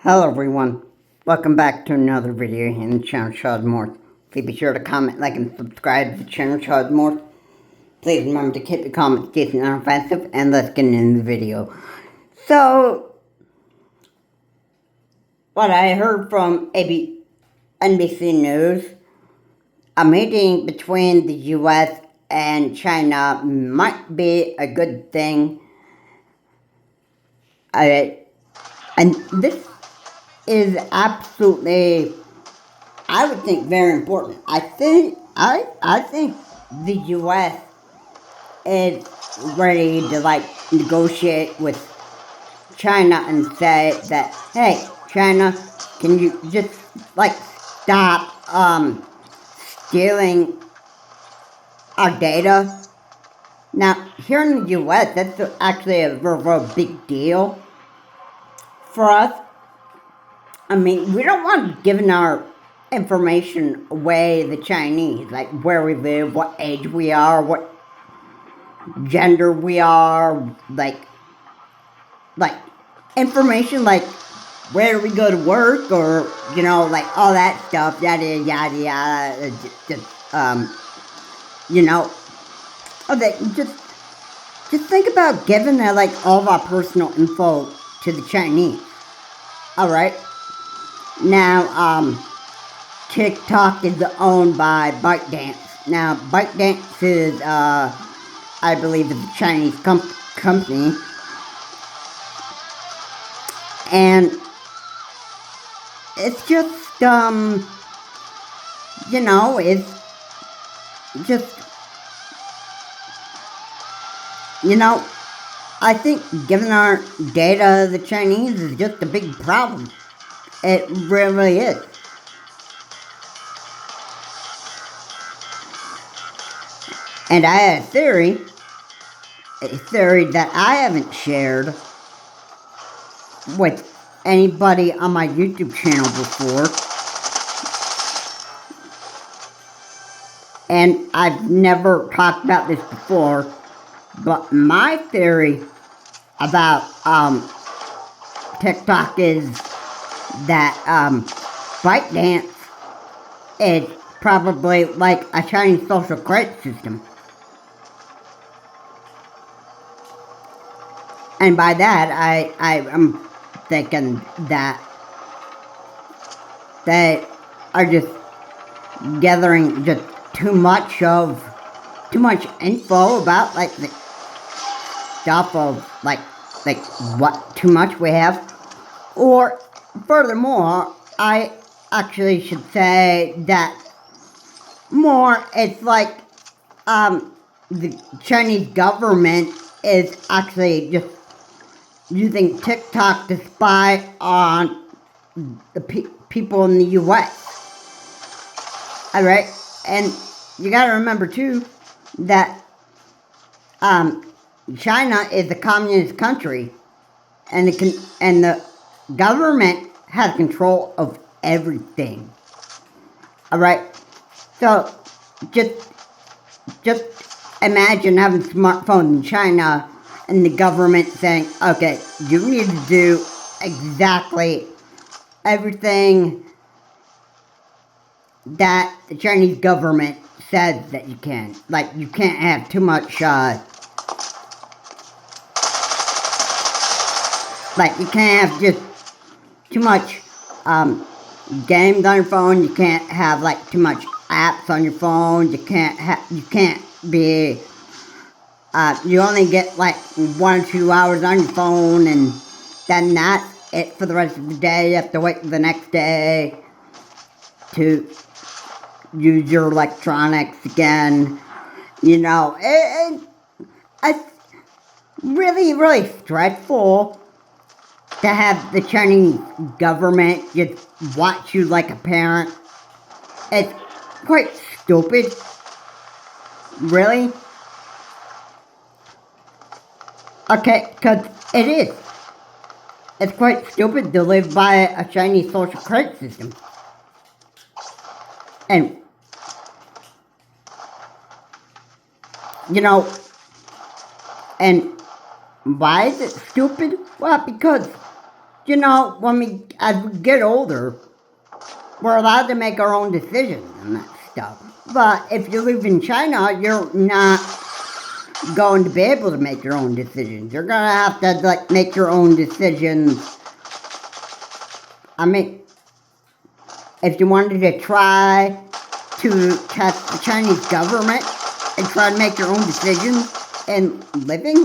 Hello everyone, welcome back to another video in the channel Child Morph. Please be sure to comment, like, and subscribe to the channel Child Morph. Please remember to keep the comments decent and offensive, and let's get into the video. So, what I heard from NBC News, a meeting between the US and China might be a good thing. And this is absolutely, I would think, very important. I think the U.S. is ready to negotiate with China and say that, hey, China, can you just stop stealing our data? Now, here in the U.S., that's actually a real big deal for us. I mean, we don't want giving our information away to the Chinese, like where we live, what age we are, what gender we are, like information like where we go to work, or all that stuff, yada yada yada. You know, okay, just think about giving that all of our personal info to the Chinese. All right. Now, TikTok is owned by ByteDance. Now, ByteDance is, I believe, a Chinese company. And it's just, it's just, I think giving our data to the Chinese is just a big problem. It really is. And I had a theory that I haven't shared with anybody on my YouTube channel before. And I've never talked about this before, but my theory about TikTok is that ByteDance is probably like a Chinese social credit system. And by that, I'm thinking that they are just gathering just too much info about the stuff of what too much we have. Or furthermore, I actually should say that more it's the Chinese government is actually just using TikTok to spy on the people in the U.S. Alright? And you gotta remember too that China is a communist country, and the government has control of everything. Alright? So just imagine having a smartphone in China and the government saying, okay, you need to do exactly everything that the Chinese government says that you can. Like, you can't have too much, you can't have just too much, games on your phone. You can't have, too much apps on your phone. You can't be, you only get 1 or 2 hours on your phone, and then that's it for the rest of the day. You have to wait the next day to use your electronics again. It's really, really stressful to have the Chinese government just watch you like a parent. It's quite stupid. Really? Okay, because it is. It's quite stupid to live by a Chinese social credit system. And, and why is it stupid? Well, because as we get older, we're allowed to make our own decisions and that stuff. But if you live in China, you're not going to be able to make your own decisions. You're gonna have to make your own decisions. I mean, if you wanted to try to test the Chinese government and try to make your own decisions and living,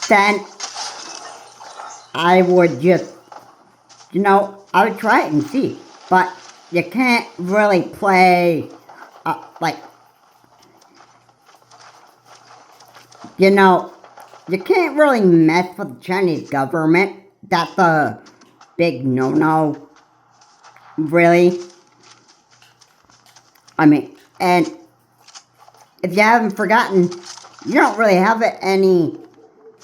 then I would just, I would try it and see. But you can't really play, you can't really mess with the Chinese government. That's a big no-no, really. I mean, and if you haven't forgotten, you don't really have any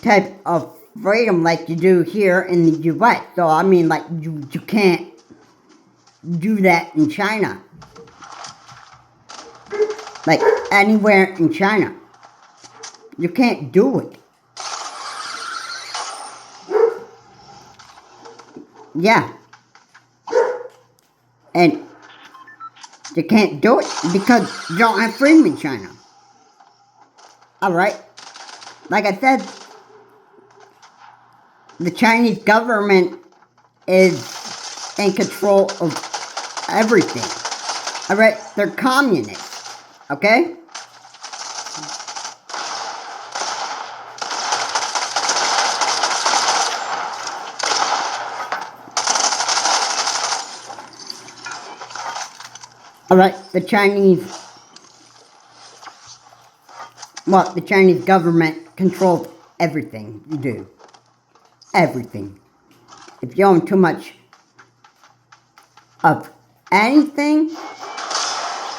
type of freedom like you do here in the US. So, I mean, you can't do that in China. Anywhere in China. You can't do it. Yeah. And you can't do it because you don't have freedom in China. Alright? Like I said, the Chinese government is in control of everything. Alright? They're communists. Okay? Alright, the Chinese government controls everything you do. Everything. If you own too much of anything,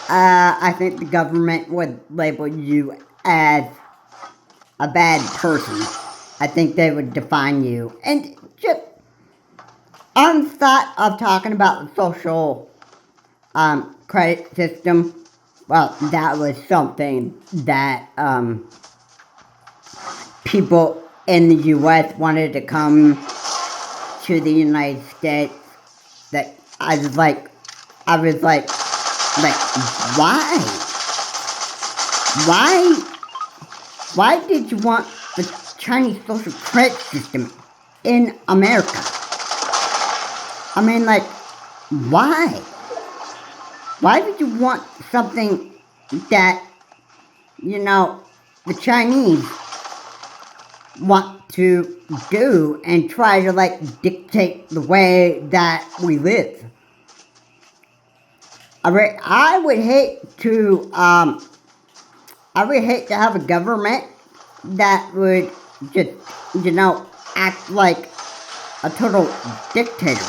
I think the government would label you as a bad person. I think they would define you. And just on the thought of talking about the social credit system, well, that was something that people in the US wanted to come to the United States. That I was like, why? Why did you want the Chinese social credit system in America? I mean, why? Why would you want something that, the Chinese want to do and try to, dictate the way that we live? I would hate to have a government that would just, act like a total dictator.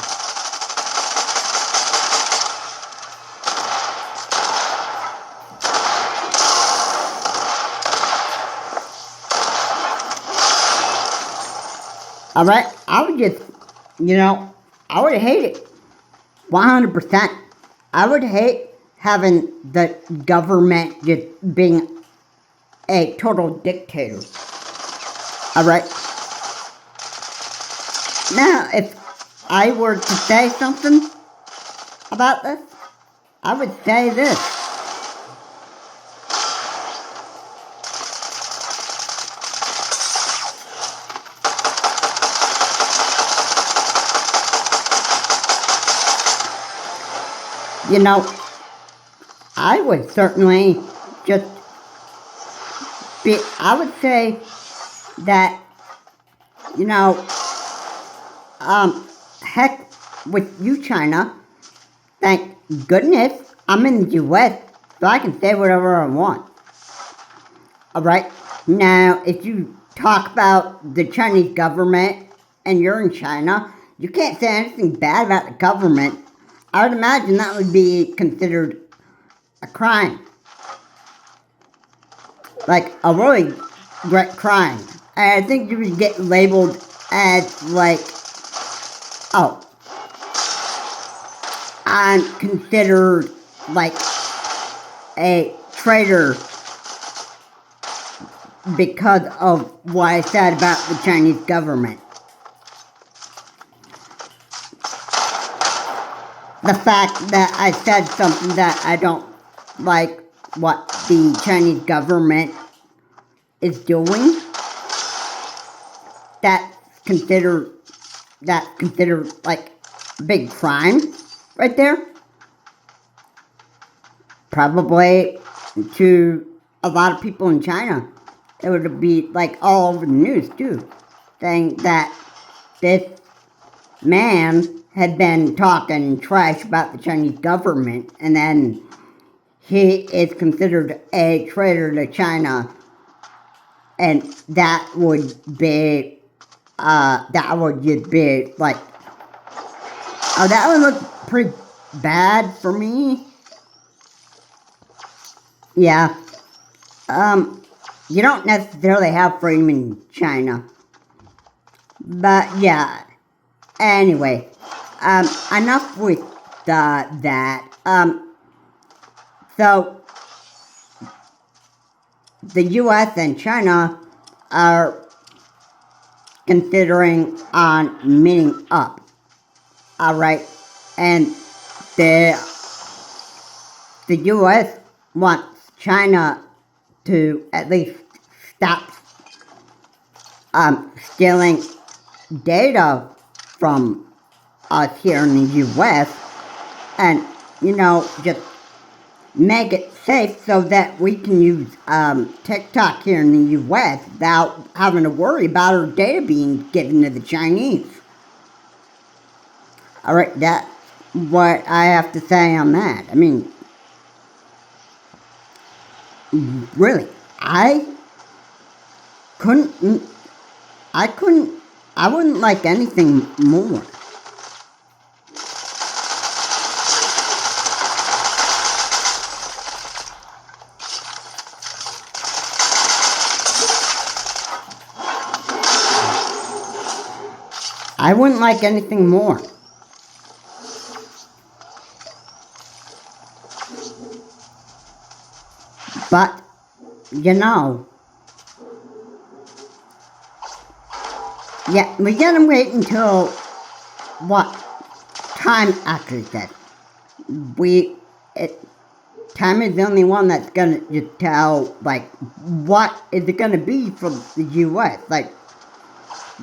Alright, I would just, I would hate it. 100%. I would hate having the government just being a total dictator. Alright? Now, if I were to say something about this, I would say this. I would certainly just I would say that, heck with you, China. Thank goodness I'm in the US, so I can say whatever I want. Alright? Now, if you talk about the Chinese government and you're in China, you can't say anything bad about the government. I would imagine that would be considered a crime. A really great crime. And I think you would get labeled as I'm considered a traitor because of what I said about the Chinese government. The fact that I said something that I don't like what the Chinese government is doing, that's considered like a big crime right there. Probably to a lot of people in China, it would be like all over the news too, saying that this man had been talking trash about the Chinese government, and then he is considered a traitor to China, and that would just be like, oh, that would look pretty bad for me. Yeah. You don't necessarily have freedom in China. But yeah. Anyway, enough with that. So the U.S. and China are considering on meeting up. All right, and the U.S. wants China to at least stop stealing data from us here in the U.S. and, just make it safe so that we can use TikTok here in the U.S. without having to worry about our data being given to the Chinese. Alright, that's what I have to say on that. I mean, really, I wouldn't like anything more. I wouldn't like anything more. But, yeah, we gotta wait until what time actually said. Time is the only one that's gonna just tell, like, what is it gonna be for the U.S., like,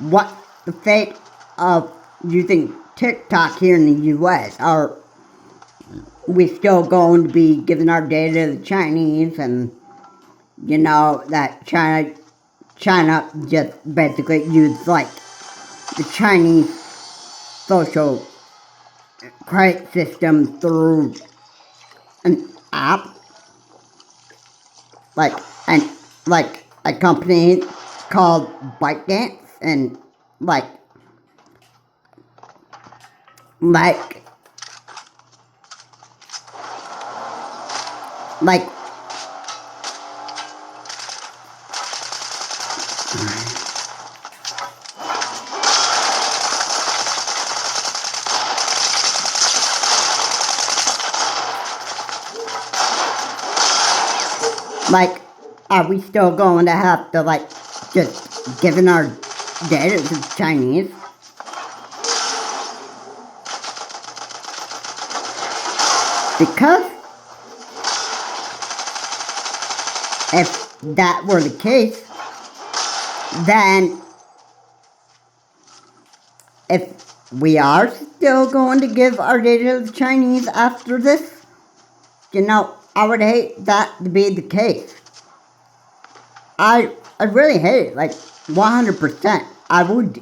what the fate of using TikTok here in the U.S. Are we still going to be giving our data to the Chinese, and, that China just basically used, like, the Chinese social credit system through an app, like a company called ByteDance, and like are we still going to have to, like, just giving our data to the Chinese? Because if that were the case, then if we are still going to give our data to the Chinese after this, I would hate that to be the case. I really hate it, like, 100%. I would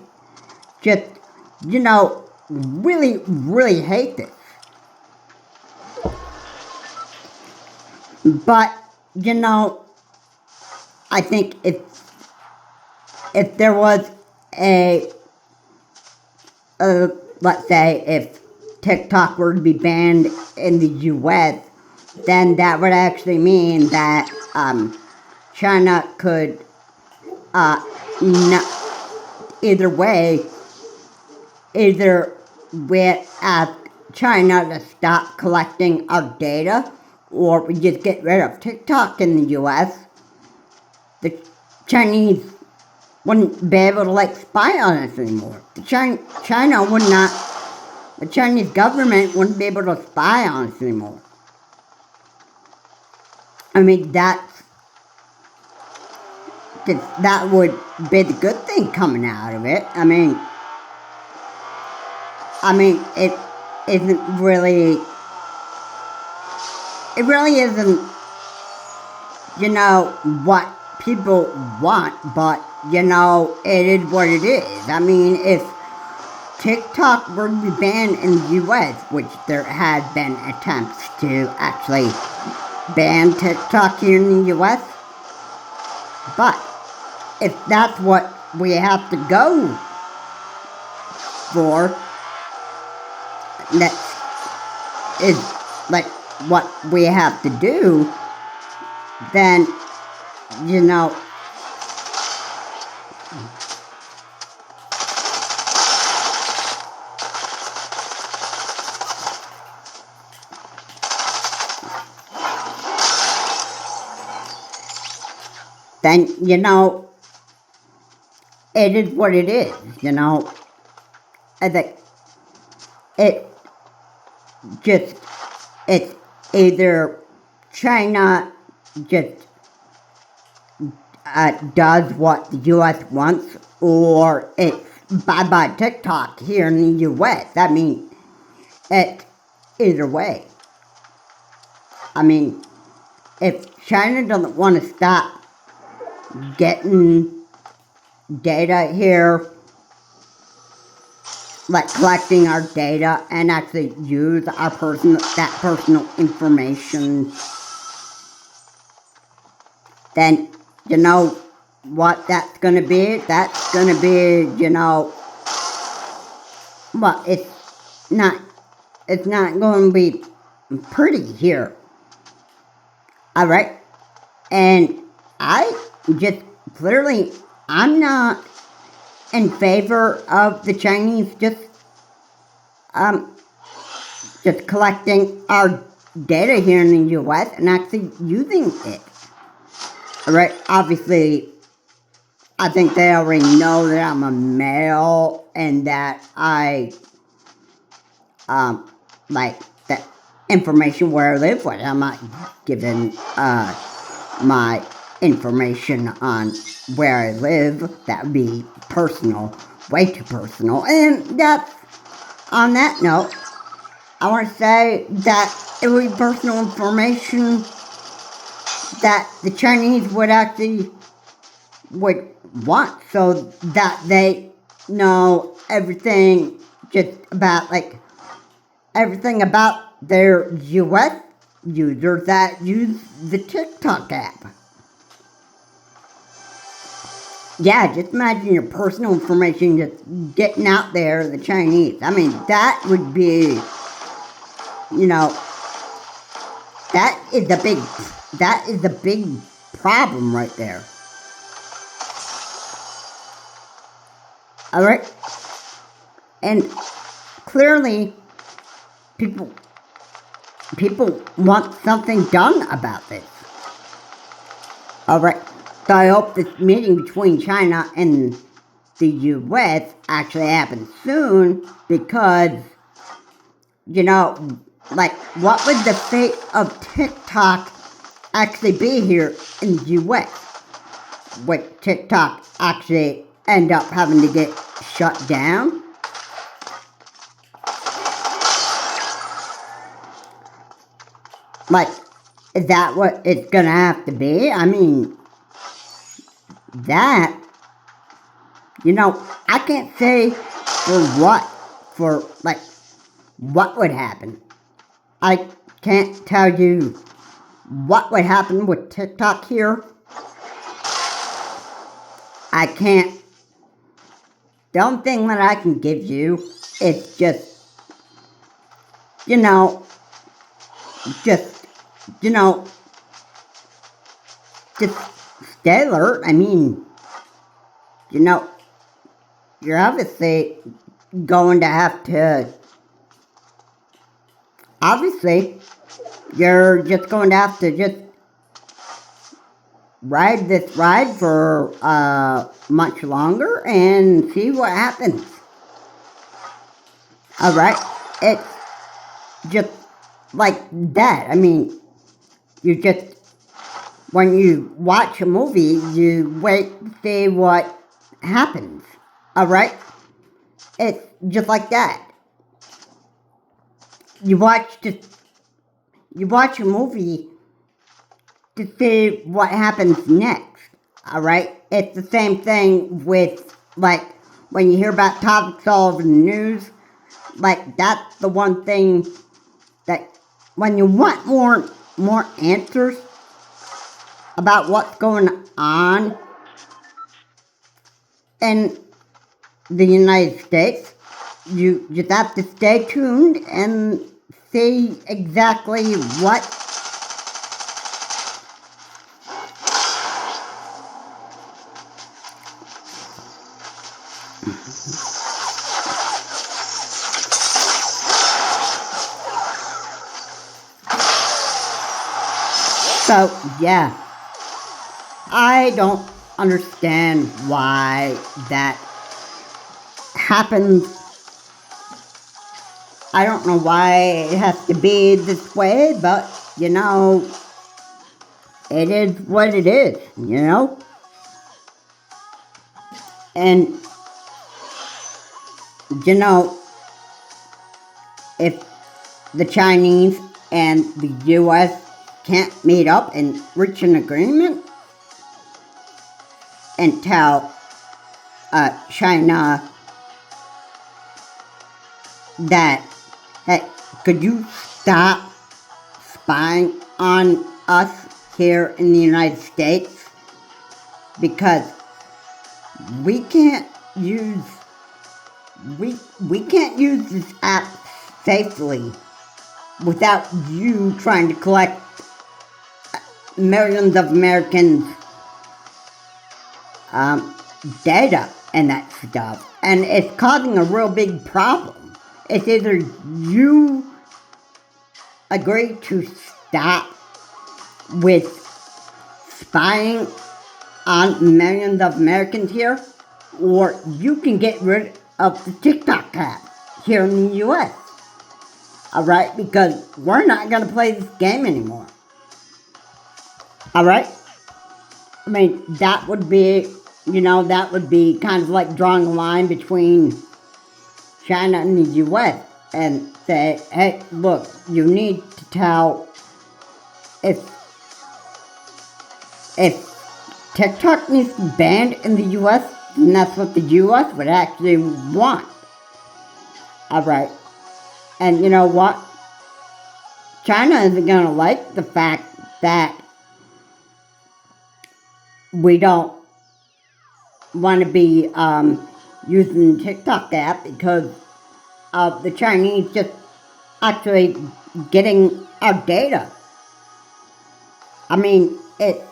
just, really, really hate this. But, I think if there was let's say if TikTok were to be banned in the U.S., then that would actually mean that China could either way, either we ask China to stop collecting our data, or we just get rid of TikTok in the U.S. The Chinese wouldn't be able to like spy on us anymore. China would not, the Chinese government wouldn't be able to spy on us anymore. I mean, that would be the good thing coming out of it. I mean, it isn't really, it really isn't, you know, what people want, but, you know, it is what it is. I mean, if TikTok were to be banned in the US, which there had been attempts to actually ban TikTok here in the US, but if that's what we have to go for, that is like what we have to do, then, you know, then, you know, it is what it is, you know. I think it's either China just does what the US wants, or it's bye-bye TikTok here in the US. I mean, it's either way. I mean, if China doesn't want to stop getting data here, like collecting our data and actually use our personal information, then you know what that's gonna be? That's gonna be, you know, well, it's not going to be pretty here. Alright? And I just clearly, I'm not in favor of the Chinese just collecting our data here in the US and actually using it. Alright, obviously, I think they already know that I'm a male and that I, like, that information where I live, but I'm not giving, my information on where I live. That would be personal, way too personal. And that's, on that note, I want to say that it would be personal information that the Chinese would want, so that they know everything just about, like, everything about their US users that use the TikTok app. Yeah, just imagine your personal information just getting out there to the Chinese. I mean, that would be, you know, that is the big problem right there. Alright? And clearly, people want something done about this. Alright, so I hope this meeting between China and the US actually happens soon, because, you know, like, what would the fate of TikTok actually be here in the US? Would TikTok actually end up having to get shut down? Like, is that what it's gonna have to be? I mean, that, you know, I can't say what would happen. I can't tell you what would happen with TikTok here. I can't. The only thing that I can give you is just, you know, just stay alert. I mean, you know, you're obviously going to have to, you're just going to have to just ride this ride for much longer and see what happens. Alright? It's just like that. I mean, you just, when you watch a movie, you wait to see what happens. Alright? It's just like that. You watch a movie to see what happens next. Alright? It's the same thing with, like, when you hear about topics all over the news, like, that's the one thing that, when you want more answers about what's going on in the United States, you just have to stay tuned and see exactly what so yeah, I don't understand why that happens. I don't know why it has to be this way, but, you know, it is what it is, you know? And, you know, if the Chinese and the US can't meet up and reach an agreement and tell China that, hey, could you stop spying on us here in the United States? Because we can't use this app safely without you trying to collect millions of Americans' data and that stuff. And it's causing a real big problem. It's either you agree to stop with spying on millions of Americans here, or you can get rid of the TikTok app here in the US. Alright? Because we're not going to play this game anymore. Alright? I mean, that would be, that would be kind of like drawing a line between China and the US and say, hey, look, you need to tell, if TikTok needs to be banned in the US, then that's what the US would actually want. Alright. And you know what? China isn't going to like the fact that we don't want to be using the TikTok app because of the Chinese just actually getting our data. I mean, it's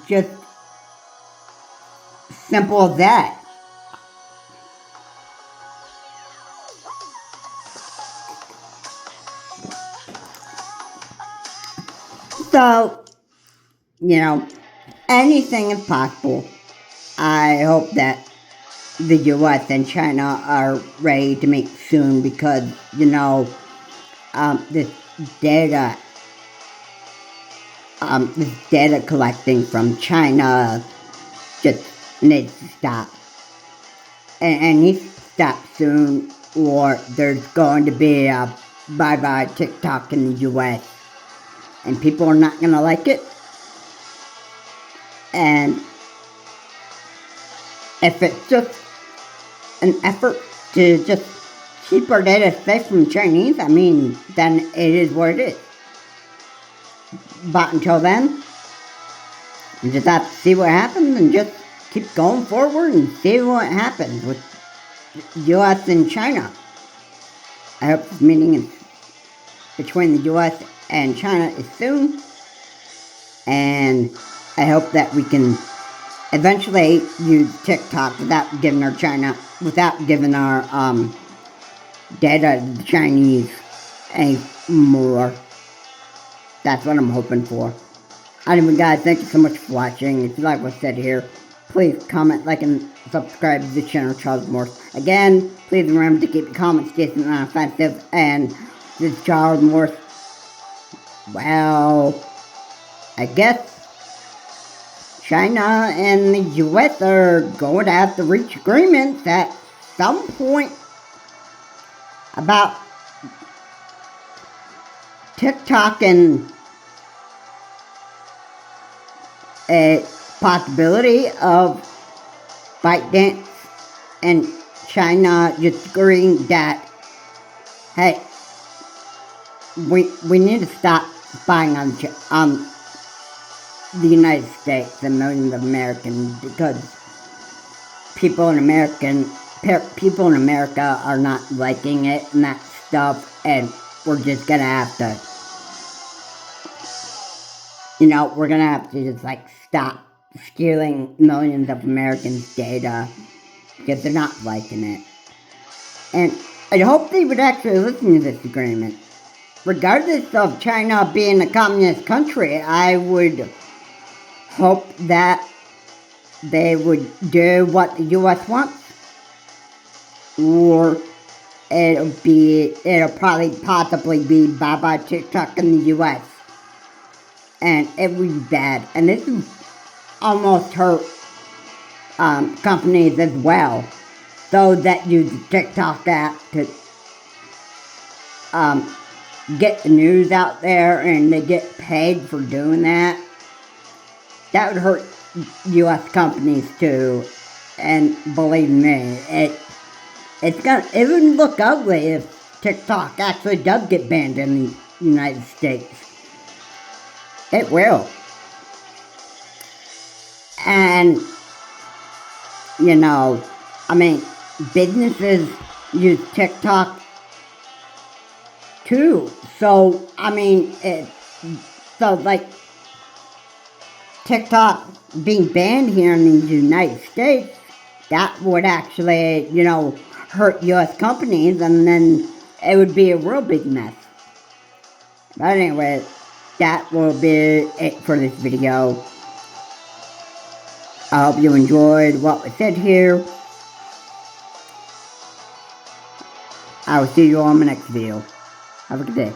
just simple as that. So, anything is possible. I hope that the US and China are ready to meet soon because, this data collecting from China just needs to stop. And needs to stop soon, or there's going to be a bye-bye TikTok in the US. And people are not going to like it. And if it's just an effort to just keep our data safe from Chinese, I mean, then it is what it is. But until then, we just have to see what happens and just keep going forward and see what happens with US and China. I hope this meeting between the US and China is soon. And I hope that we can eventually use TikTok without giving our data to the Chinese anymore. That's what I'm hoping for. Anyway, guys, thank you so much for watching. If you like what I said here, please comment, like, and subscribe to the channel, Charles Morse. Again, please remember to keep your comments decent and offensive. And this is Charles Morse. Well, I guess China and the US are going to have to reach agreements at some point about TikTok and a possibility of ByteDance and China just agreeing that, hey, we need to stop spying on the United States and millions of Americans, because people in America are not liking it and that stuff, and we're just gonna have to, we're gonna have to just like stop stealing millions of Americans' data, because they're not liking it. And I hope they would actually listen to this agreement. Regardless of China being a communist country, I would hope that they would do what the US wants, or it'll probably possibly be bye-bye TikTok in the US, and it would be bad. And this would almost hurt companies as well, those that use the TikTok app to get the news out there, and they get paid for doing that. That would hurt US companies too, and believe me, it wouldn't look ugly if TikTok actually does get banned in the United States. It will. And, businesses use TikTok too. So, TikTok being banned here in the United States, that would actually, hurt US companies, and then it would be a real big mess. But anyway, that will be it for this video. I hope you enjoyed what was said here. I will see you all in my next video. Have a good day.